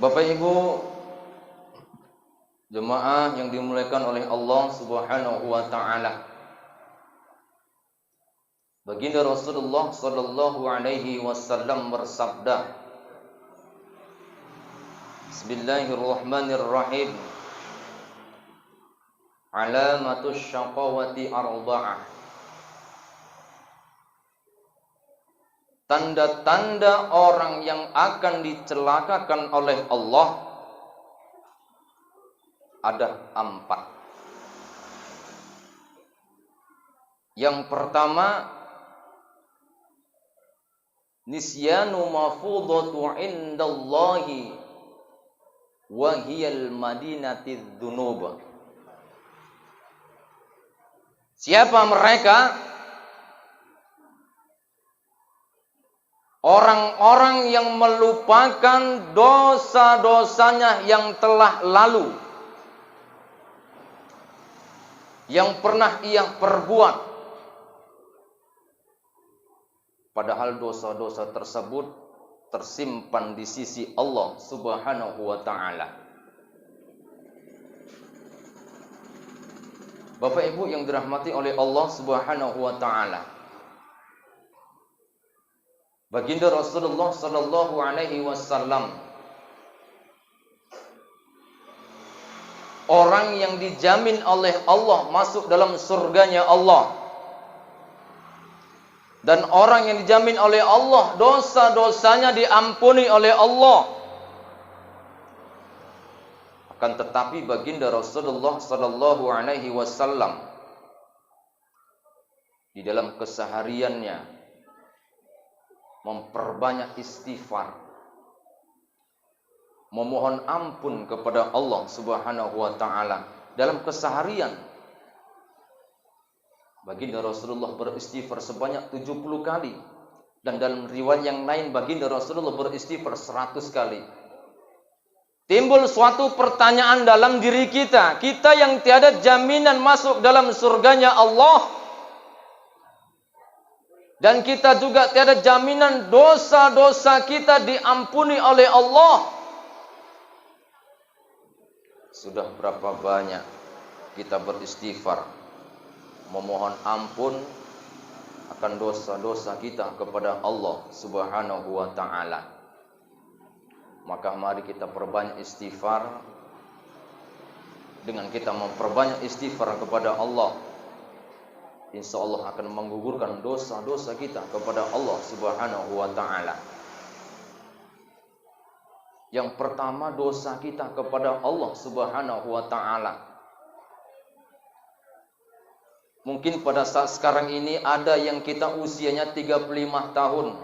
Bapak Ibu jemaah yang dimuliakan oleh Allah Subhanahu wa taala. Baginda Rasulullah sallallahu alaihi wasallam bersabda, Bismillahirrahmanirrahim. Alamatus syaqawati arba'ah. Tanda-tanda orang yang akan dicelakakan oleh Allah ada 4. Yang pertama, nisyanu mafudatu indallahi wa hiyal madinati dzunub. Siapa mereka? Orang-orang yang melupakan dosa-dosanya yang telah lalu, yang pernah ia perbuat, padahal dosa-dosa tersebut tersimpan di sisi Allah Subhanahu wa taala. Bapak Ibu yang dirahmati oleh Allah Subhanahu wa taala, Baginda Rasulullah sallallahu alaihi wasallam, orang yang dijamin oleh Allah masuk dalam surganya Allah, dan orang yang dijamin oleh Allah dosa-dosanya diampuni oleh Allah. Akan tetapi Baginda Rasulullah sallallahu alaihi wasallam di dalam kesehariannya memperbanyak istighfar, memohon ampun kepada Allah Subhanahu wa taala dalam keseharian. Baginda Rasulullah beristighfar sebanyak 70 kali, dan dalam riwayat yang lain Baginda Rasulullah beristighfar 100 kali. Timbul suatu pertanyaan dalam diri kita, kita yang tiada jaminan masuk dalam surganya Allah, dan kita juga tiada jaminan dosa-dosa kita diampuni oleh Allah. Sudah berapa banyak kita beristighfar, memohon ampun akan dosa-dosa kita kepada Allah Subhanahu wa taala. Maka mari kita perbanyak istighfar. Dengan kita memperbanyak istighfar kepada Allah, insya Allah akan menggugurkan dosa-dosa kita kepada Allah Subhanahu wa taala. Yang pertama, dosa kita kepada Allah Subhanahu wa taala. Mungkin pada saat sekarang ini ada yang kita usianya 35 tahun,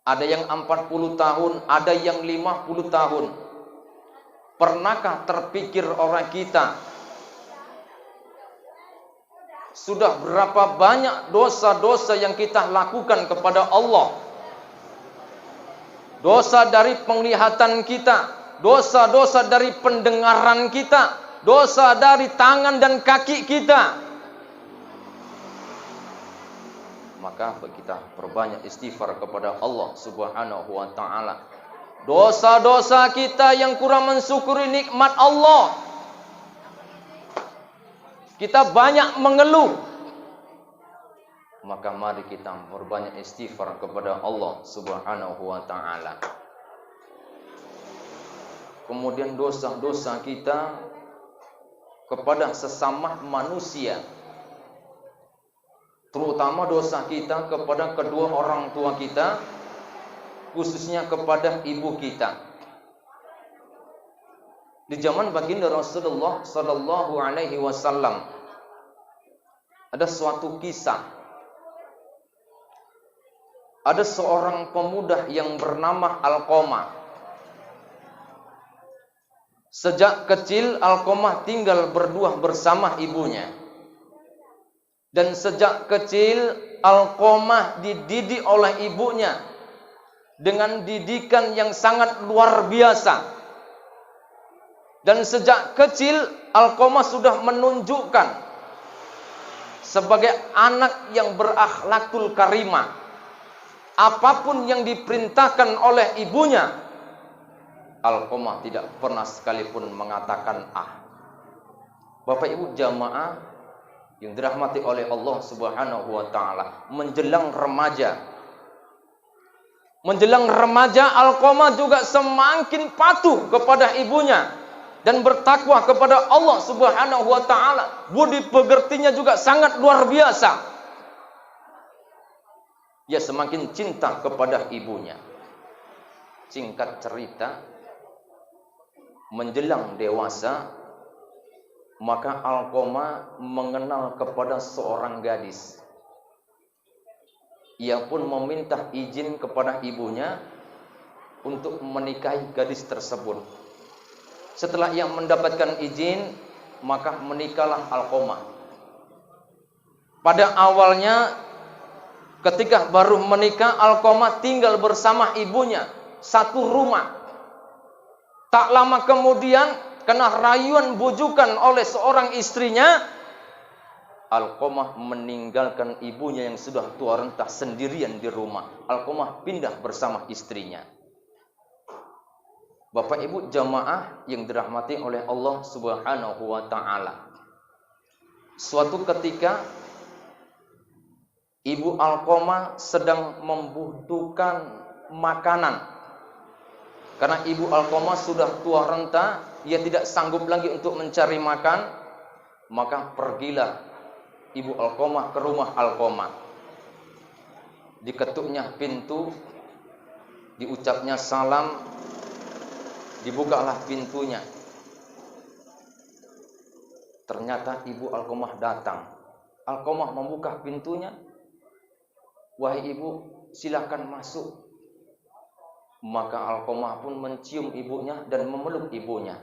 ada yang 40 tahun, ada yang 50 tahun. Pernahkah terpikir orang kita, sudah berapa banyak dosa-dosa yang kita lakukan kepada Allah? Dosa dari penglihatan kita, dosa-dosa dari pendengaran kita, dosa dari tangan dan kaki kita. Maka kita perbanyak istighfar kepada Allah Subhanahu wa taala. Dosa-dosa kita yang kurang mensyukuri nikmat Allah, kita banyak mengeluh. Maka mari kita berbanyak istighfar kepada Allah Subhanahu wa taala. Kemudian dosa-dosa kita kepada sesama manusia, terutama dosa kita kepada kedua orang tua kita, khususnya kepada ibu kita. Di zaman Baginda Rasulullah sallallahu alaihi wasallam ada suatu kisah. Ada seorang pemuda yang bernama Alqamah. Sejak kecil Alqamah tinggal berdua bersama ibunya. Dan sejak kecil Alqamah dididik oleh ibunya dengan didikan yang sangat luar biasa. Dan sejak kecil Alqamah sudah menunjukkan sebagai anak yang berakhlakul karimah. Apapun yang diperintahkan oleh ibunya, Alqamah tidak pernah sekalipun mengatakan ah. Bapak Ibu jamaah yang dirahmati oleh Allah Subhanahu wa taala, menjelang remaja Alqamah juga semakin patuh kepada ibunya dan bertakwa kepada Allah Subhanahu wa taala. Budi pekertinya juga sangat luar biasa. Ia semakin cinta kepada ibunya. Singkat cerita, menjelang dewasa, maka Alqamah mengenal kepada seorang gadis. Ia pun meminta izin kepada ibunya untuk menikahi gadis tersebut. Setelah ia mendapatkan izin, maka menikahlah Alqamah. Pada awalnya, ketika baru menikah, Alqamah tinggal bersama ibunya satu rumah. Tak lama kemudian, karena rayuan bujukan oleh seorang istrinya, Alqamah meninggalkan ibunya yang sudah tua renta sendirian di rumah. Alqamah pindah bersama istrinya. Bapak Ibu jamaah yang dirahmati oleh Allah Subhanahu wa taala. Suatu ketika Ibu Alqamah sedang membutuhkan makanan. Karena Ibu Alqamah sudah tua renta, ia tidak sanggup lagi untuk mencari makan, maka pergilah Ibu Alqamah ke rumah Alqamah. Diketuknya pintu, diucapnya salam, dibukalah pintunya. Ternyata Ibu Alqamah datang. Alqamah membuka pintunya. Wahai ibu, silakan masuk. Maka Alqamah pun mencium ibunya dan memeluk ibunya.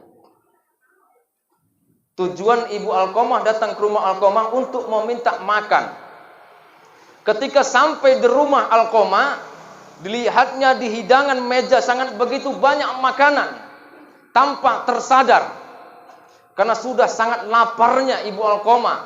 Tujuan Ibu Alqamah datang ke rumah Alqamah untuk meminta makan. Ketika sampai di rumah Alqamah, dilihatnya di hidangan meja sangat begitu banyak makanan. Tanpa tersadar, karena sudah sangat laparnya Ibu Alqamah,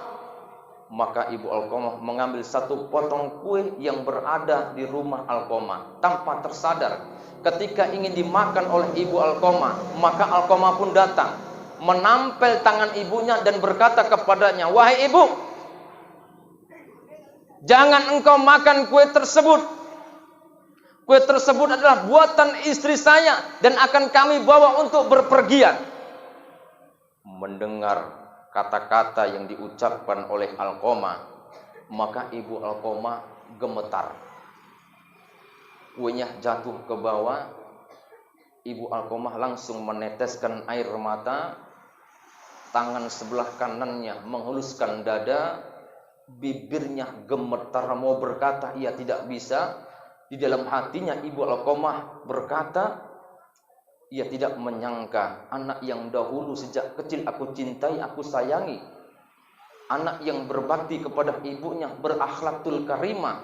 maka Ibu Alqamah mengambil satu potong kue yang berada di rumah Alqamah. Tanpa tersadar, ketika ingin dimakan oleh Ibu Alqamah, maka Alqamah pun datang, menampel tangan ibunya dan berkata kepadanya, wahai ibu, jangan engkau makan kue tersebut. Kue tersebut adalah buatan istri saya dan akan kami bawa untuk berpergian. Mendengar kata-kata yang diucapkan oleh Alqamah, maka Ibu Alqamah gemetar. Kuenya jatuh ke bawah. Ibu Alqamah langsung meneteskan air mata. Tangan sebelah kanannya menghuluskan dada. Bibirnya gemetar mau berkata, ia tidak bisa. Di dalam hatinya Ibu Alqamah berkata, ia tidak menyangka anak yang dahulu sejak kecil aku cintai, aku sayangi, anak yang berbakti kepada ibunya, berakhlakul karimah,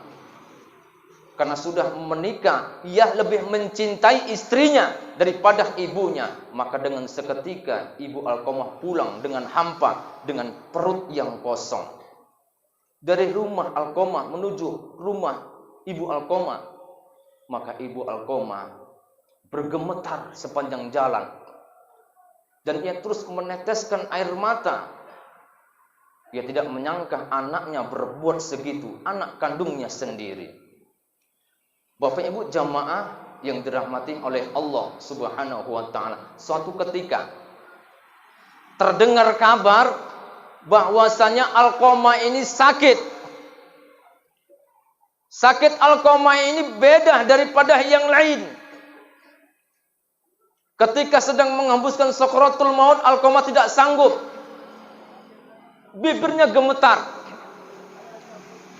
karena sudah menikah ia lebih mencintai istrinya daripada ibunya. Maka dengan seketika Ibu Alqamah pulang dengan hampa, dengan perut yang kosong. Dari rumah Alqamah menuju rumah Ibu Alqamah, maka Ibu Alqamah bergemetar sepanjang jalan. Dan ia terus meneteskan air mata. Ia tidak menyangka anaknya berbuat segitu, anak kandungnya sendiri. Bapak Ibu jamaah yang dirahmati oleh Allah Subhanahu wa taala, suatu ketika terdengar kabar bahwasanya Alqamah ini sakit. Sakit Alqamah ini beda daripada yang lain. Ketika sedang menghembuskan sakaratul maut, Alqamah tidak sanggup. Bibirnya gemetar.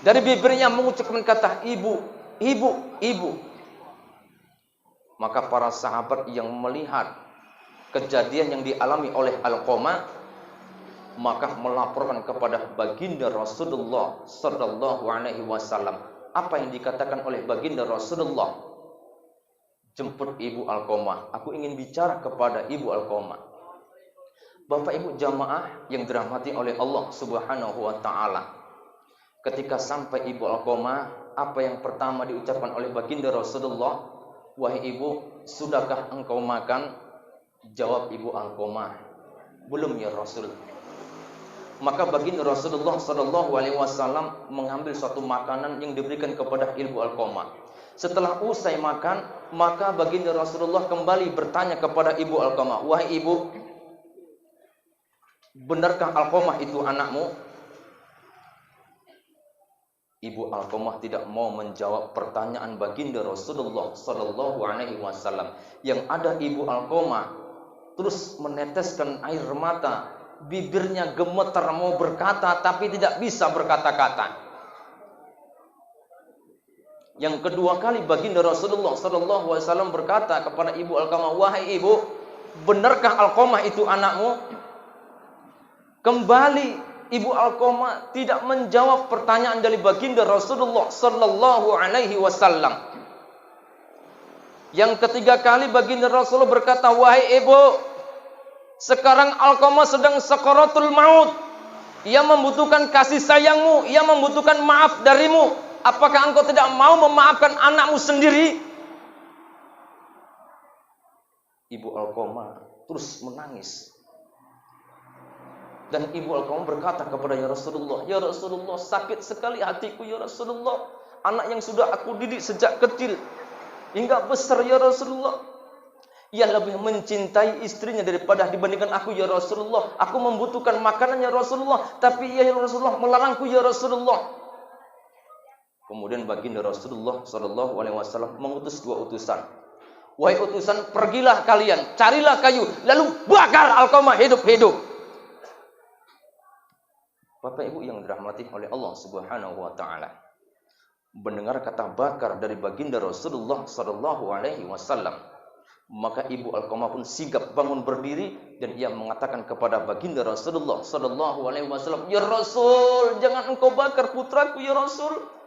Dari bibirnya mengucapkan kata ibu, ibu, ibu. Maka para sahabat yang melihat kejadian yang dialami oleh Alqamah, maka melaporkan kepada baginda Rasulullah sallallahu alaihi wasallam. Apa yang dikatakan oleh baginda Rasulullah? Jemput Ibu Alqamah. Aku ingin bicara kepada Ibu Alqamah. Bapak Ibu jamaah yang dirahmati oleh Allah Subhanahu wa taala. Ketika sampai Ibu Alqamah, apa yang pertama diucapkan oleh baginda Rasulullah? Wahai ibu, sudahkah engkau makan? Jawab Ibu Alqamah, belum ya Rasul. Maka baginda Rasulullah Shallallahu Alaihi Wasallam mengambil suatu makanan yang diberikan kepada Ibu Alqamah. Setelah usai makan, maka baginda Rasulullah kembali bertanya kepada Ibu Alqamah, wahai ibu, benarkah Alqamah itu anakmu? Ibu Alqamah tidak mau menjawab pertanyaan baginda Rasulullah Shallallahu Alaihi Wasallam. Yang ada Ibu Alqamah terus meneteskan air mata, bibirnya gemetar mau berkata tapi tidak bisa berkata-kata. Yang kedua kali baginda Rasulullah Shallallahu Alaihi Wasallam berkata kepada Ibu Alqamah, wahai ibu, benarkah Alqamah itu anakmu? Kembali Ibu Alqamah tidak menjawab pertanyaan dari baginda Rasulullah Shallallahu Alaihi Wasallam. Yang ketiga kali baginda Rasulullah berkata, wahai ibu, sekarang Alqamah sedang sakaratul maut. Ia membutuhkan kasih sayangmu, ia membutuhkan maaf darimu. Apakah engkau tidak mau memaafkan anakmu sendiri? Ibu Alqamah terus menangis. Dan Ibu Alqamah berkata kepada ya Rasulullah, sakit sekali hatiku ya Rasulullah. Anak yang sudah aku didik sejak kecil hingga besar ya Rasulullah. Ia lebih mencintai istrinya daripada dibandingkan aku ya Rasulullah. Aku membutuhkan makanan ya Rasulullah, tapi ia ya Rasulullah melarangku ya Rasulullah. Kemudian baginda Rasulullah Shallallahu Alaihi Wasallam mengutus dua utusan. Wahai utusan, pergilah kalian, carilah kayu, lalu bakar Alqamah hidup-hidup. Bapak Ibu yang dirahmati oleh Allah Subhanahu Wa Taala, mendengar kata bakar dari baginda Rasulullah Shallallahu Alaihi Wasallam, maka Ibu Alqamah pun sigap bangun berdiri dan ia mengatakan kepada baginda Rasulullah Shallallahu Alaihi Wasallam, ya Rasul, jangan engkau bakar putraku ya Rasul.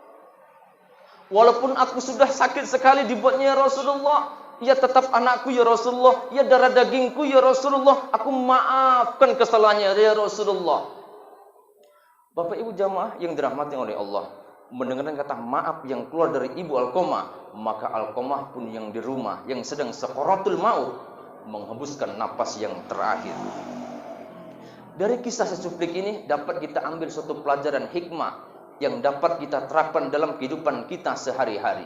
Walaupun aku sudah sakit sekali dibuatnya ya Rasulullah, ia tetap anakku ya Rasulullah, ia darah dagingku ya Rasulullah. Aku maafkan kesalahannya ya Rasulullah. Bapak Ibu jamaah yang dirahmati oleh Allah, mendengar kata maaf yang keluar dari Ibu Alqamah, maka Alqamah pun yang di rumah yang sedang sakaratul maut menghembuskan napas yang terakhir. Dari kisah secuplik ini dapat kita ambil suatu pelajaran hikmah yang dapat kita terapkan dalam kehidupan kita sehari-hari.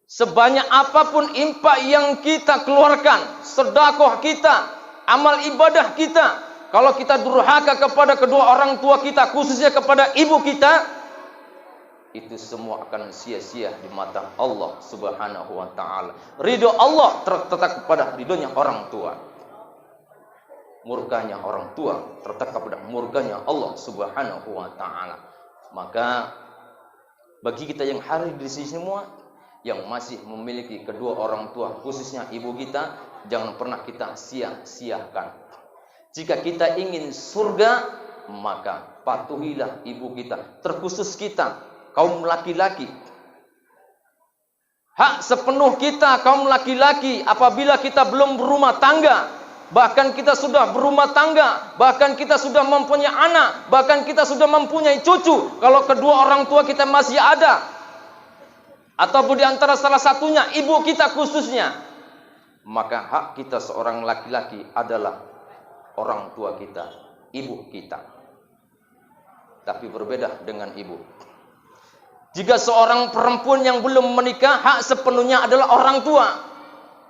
Sebanyak apapun infak yang kita keluarkan, sedekah kita, amal ibadah kita, kalau kita durhaka kepada kedua orang tua kita, khususnya kepada ibu kita, itu semua akan sia-sia di mata Allah Subhanahu Wa Taala. Ridho Allah terletak kepada ridhonya orang tua. Murkanya orang tua terletak kepada murkanya Allah Subhanahu Wa Taala. Maka bagi kita yang hadir di sini semua, yang masih memiliki kedua orang tua, khususnya ibu kita, jangan pernah kita sia-siakan. Jika kita ingin surga, maka patuhilah ibu kita, terkhusus kita, kaum laki-laki. Hak sepenuh kita, kaum laki-laki, apabila kita belum berumah tangga, bahkan kita sudah berumah tangga, bahkan kita sudah mempunyai anak, bahkan kita sudah mempunyai cucu, kalau kedua orang tua kita masih ada, ataupun di antara salah satunya ibu kita khususnya, maka hak kita seorang laki-laki adalah orang tua kita, ibu kita. Tapi berbeda dengan ibu. Jika seorang perempuan yang belum menikah, hak sepenuhnya adalah orang tua.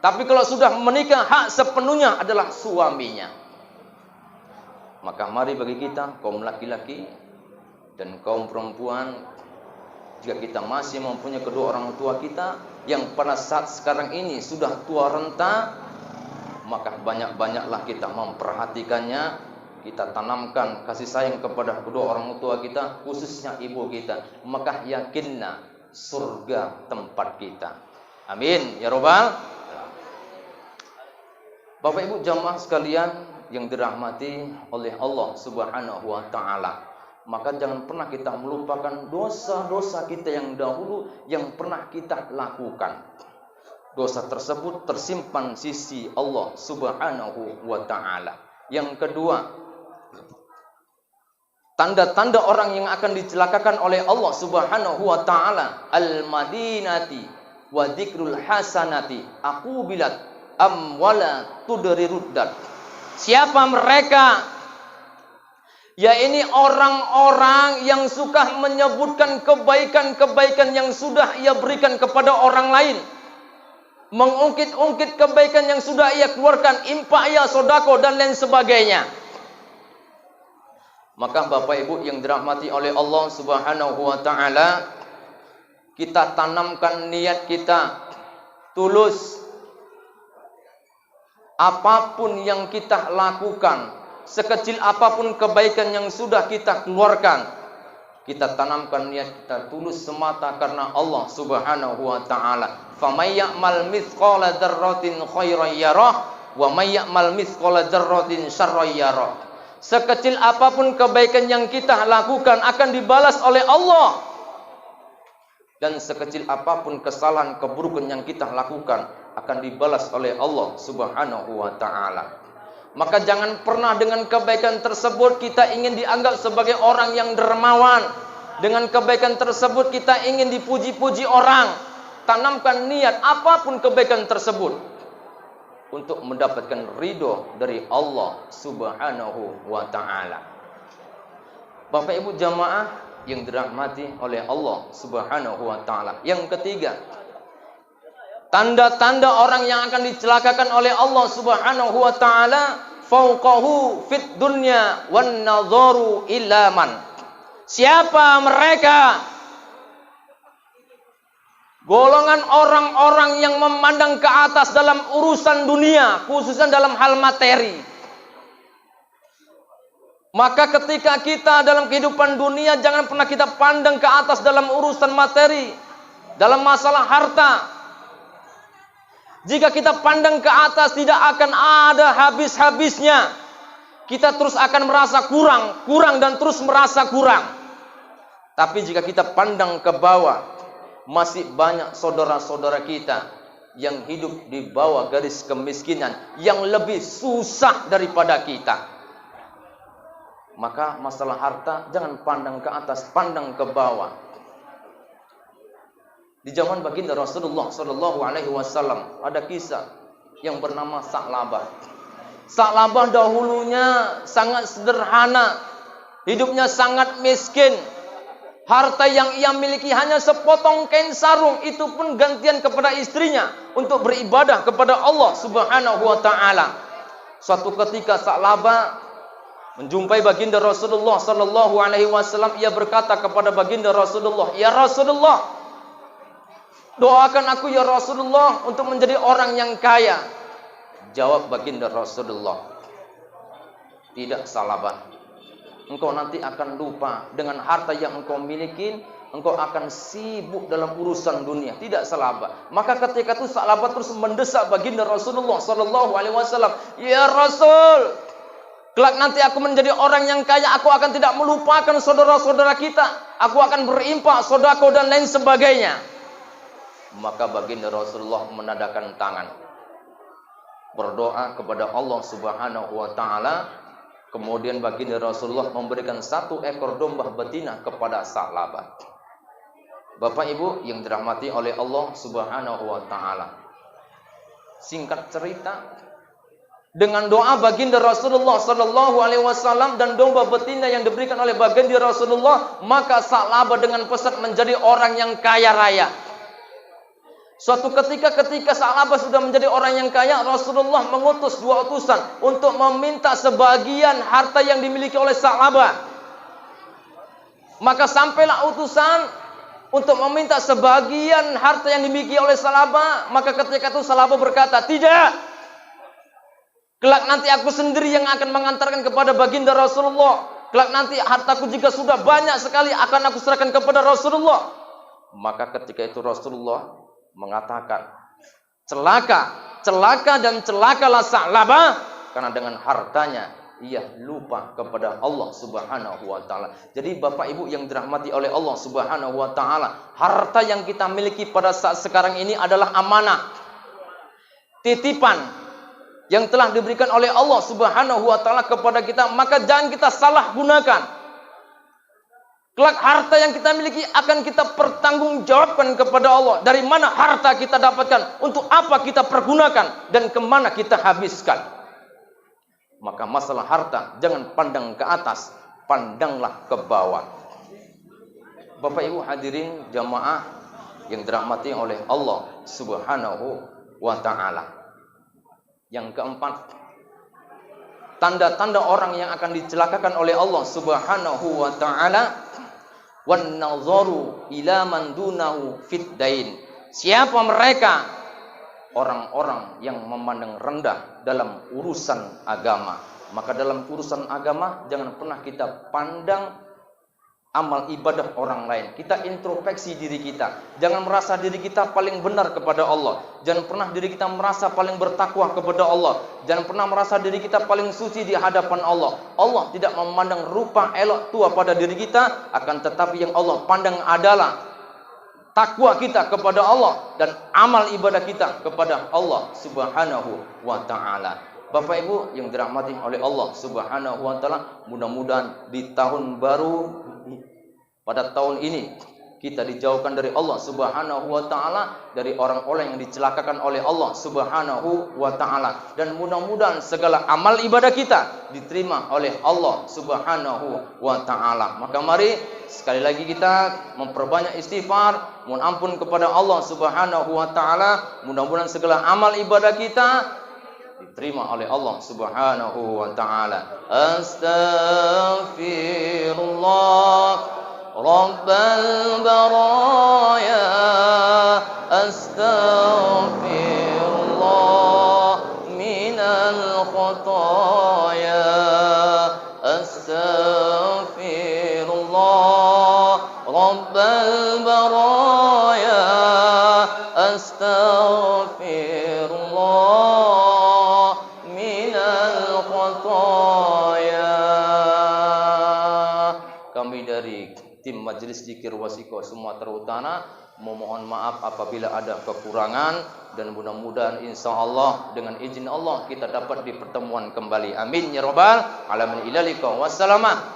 Tapi kalau sudah menikah, hak sepenuhnya adalah suaminya. Maka mari bagi kita, kaum laki-laki dan kaum perempuan, jika kita masih mempunyai kedua orang tua kita, yang pada saat sekarang ini sudah tua renta, maka banyak-banyaklah kita memperhatikannya, kita tanamkan kasih sayang kepada kedua orang tua kita, khususnya ibu kita. Maka yakinlah surga tempat kita. Amin ya robbal. Bapak Ibu jamaah sekalian yang dirahmati oleh Allah Subhanahu Wa Taala, maka jangan pernah kita melupakan dosa-dosa kita yang dahulu yang pernah kita lakukan. Dosa tersebut tersimpan sisi Allah Subhanahu Wa Taala. Yang kedua, tanda-tanda orang yang akan dicelakakan oleh Allah Subhanahu Wa Taala, al-madinati wa dzikrul hasanati aqubilat amwala tudriruddat. Siapa mereka? Ya ini orang-orang yang suka menyebutkan kebaikan-kebaikan yang sudah ia berikan kepada orang lain. Mengungkit-ungkit kebaikan yang sudah ia keluarkan, infak ia, sodako dan lain sebagainya. Maka Bapak Ibu yang dirahmati oleh Allah Subhanahu wa taala, kita tanamkan niat kita tulus. Apapun yang kita lakukan, sekecil apapun kebaikan yang sudah kita keluarkan, kita tanamkan niat kita tulus semata karena Allah Subhanahu wa taala. Faman ya'mal mithqala dzarratin khairan yarah wa may ya'mal mithqala dzarratin syarran yarah. Sekecil apapun kebaikan yang kita lakukan akan dibalas oleh Allah. Dan sekecil apapun kesalahan keburukan yang kita lakukan akan dibalas oleh Allah Subhanahu wa taala. Maka jangan pernah dengan kebaikan tersebut kita ingin dianggap sebagai orang yang dermawan. Dengan kebaikan tersebut kita ingin dipuji-puji orang. Tanamkan niat apapun kebaikan tersebut untuk mendapatkan ridho dari Allah Subhanahu wa taala. Bapak Ibu jamaah yang dirahmati oleh Allah Subhanahu wa taala. Yang ketiga, tanda-tanda orang yang akan dicelakakan oleh Allah Subhanahu wa taala, fauqahu fit dunya wan nadharu ila man. Siapa mereka? Golongan orang-orang yang memandang ke atas dalam urusan dunia, khususnya dalam hal materi. Maka ketika kita dalam kehidupan dunia, jangan pernah kita pandang ke atas dalam urusan materi, dalam masalah harta. Jika kita pandang ke atas, tidak akan ada habis-habisnya. Kita terus akan merasa kurang dan terus merasa kurang. Tapi jika kita pandang ke bawah, masih banyak saudara-saudara kita yang hidup di bawah garis kemiskinan, yang lebih susah daripada kita. Maka masalah harta jangan pandang ke atas, pandang ke bawah. Di zaman baginda Rasulullah sallallahu alaihi wasallam ada kisah yang bernama Sa'labah. Sa'labah dahulunya sangat sederhana, hidupnya sangat miskin. Harta yang ia miliki hanya sepotong kain sarung, itu pun gantian kepada istrinya untuk beribadah kepada Allah Subhanahu wa taala. Suatu ketika Sa'labah menjumpai baginda Rasulullah sallallahu alaihi wasallam, ia berkata kepada baginda Rasulullah, "Ya Rasulullah, doakan aku ya Rasulullah untuk menjadi orang yang kaya." Jawab baginda Rasulullah, "Tidak Sa'labah. Engkau nanti akan lupa dengan harta yang engkau miliki, engkau akan sibuk dalam urusan dunia." Tidak Sa'labah. Maka ketika itu Sa'labah terus mendesak baginda Rasulullah sallallahu alaihi wasallam, "Ya Rasul, kelak nanti aku menjadi orang yang kaya, aku akan tidak melupakan saudara-saudara kita. Aku akan berinfak, sedekah dan lain sebagainya." Maka baginda Rasulullah menadahkan tangan, berdoa kepada Allah Subhanahu wa taala. Kemudian baginda Rasulullah memberikan 1 ekor domba betina kepada Sa'labah. Bapak Ibu yang dirahmati oleh Allah Subhanahu wa taala. Singkat cerita, dengan doa baginda Rasulullah sallallahu alaihi wasallam dan domba betina yang diberikan oleh baginda Rasulullah, maka Sa'labah dengan pesat menjadi orang yang kaya raya. Suatu ketika Sa'labah sudah menjadi orang yang kaya, Rasulullah mengutus 2 utusan untuk meminta sebagian harta yang dimiliki oleh Sa'labah. Maka sampailah utusan untuk meminta sebagian harta yang dimiliki oleh Sa'labah. Maka ketika itu Sa'labah berkata, "Tidak. Kelak nanti aku sendiri yang akan mengantarkan kepada baginda Rasulullah. Kelak nanti hartaku jika sudah banyak sekali akan aku serahkan kepada Rasulullah." Maka ketika itu Rasulullah mengatakan, celaka dan celakalah Sa'labah, karena dengan hartanya ia lupa kepada Allah Subhanahu wa taala. Jadi Bapak Ibu yang dirahmati oleh Allah Subhanahu wa taala, harta yang kita miliki pada saat sekarang ini adalah amanah, titipan yang telah diberikan oleh Allah Subhanahu wa taala kepada kita, maka jangan kita salah gunakan. Kelak harta yang kita miliki akan kita pertanggungjawabkan kepada Allah. Dari mana harta kita dapatkan, untuk apa kita pergunakan, dan kemana kita habiskan. Maka masalah harta jangan pandang ke atas, pandanglah ke bawah. Bapak Ibu hadirin jamaah yang dirahmati oleh Allah Subhanahu wa ta'ala. Yang keempat, tanda-tanda orang yang akan dicelakakan oleh Allah Subhanahu wa ta'ala, wan nazaru ila man dunahu fid dain. Siapa mereka? Orang-orang yang memandang rendah dalam urusan agama. Maka dalam urusan agama jangan pernah kita pandang amal ibadah orang lain. Kita introspeksi diri kita. Jangan merasa diri kita paling benar kepada Allah. Jangan pernah diri kita merasa paling bertakwa kepada Allah. Jangan pernah merasa diri kita paling suci di hadapan Allah. Allah tidak memandang rupa elok tua pada diri kita, akan tetapi yang Allah pandang adalah takwa kita kepada Allah dan amal ibadah kita kepada Allah Subhanahu wa ta'ala. Bapak Ibu yang dirahmati oleh Allah Subhanahu wa ta'ala, mudah-mudahan di tahun baru, pada tahun ini kita dijauhkan dari Allah Subhanahu wa ta'ala, dari orang-orang yang dicelakakan oleh Allah Subhanahu wa ta'ala, dan mudah-mudahan segala amal ibadah kita diterima oleh Allah Subhanahu wa ta'ala. Maka mari sekali lagi kita memperbanyak istighfar, mohon ampun kepada Allah Subhanahu wa ta'ala. Mudah-mudahan segala amal ibadah kita diterima oleh Allah Subhanahu wa ta'ala. Astaghfirullah Rabbal baraya, astaghfirullah minal khataya, astaghfirullah Rabbal baraya, astaghfirullah minal khataya. Kami dari tim Majelis Zikir Wasiko Sumatera Utara memohon maaf apabila ada kekurangan, dan mudah-mudahan insya Allah dengan izin Allah kita dapat di pertemuan kembali. Amin ya rabbal alamin.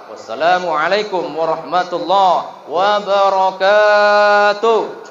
Wassalamualaikum warahmatullahi wabarakatuh.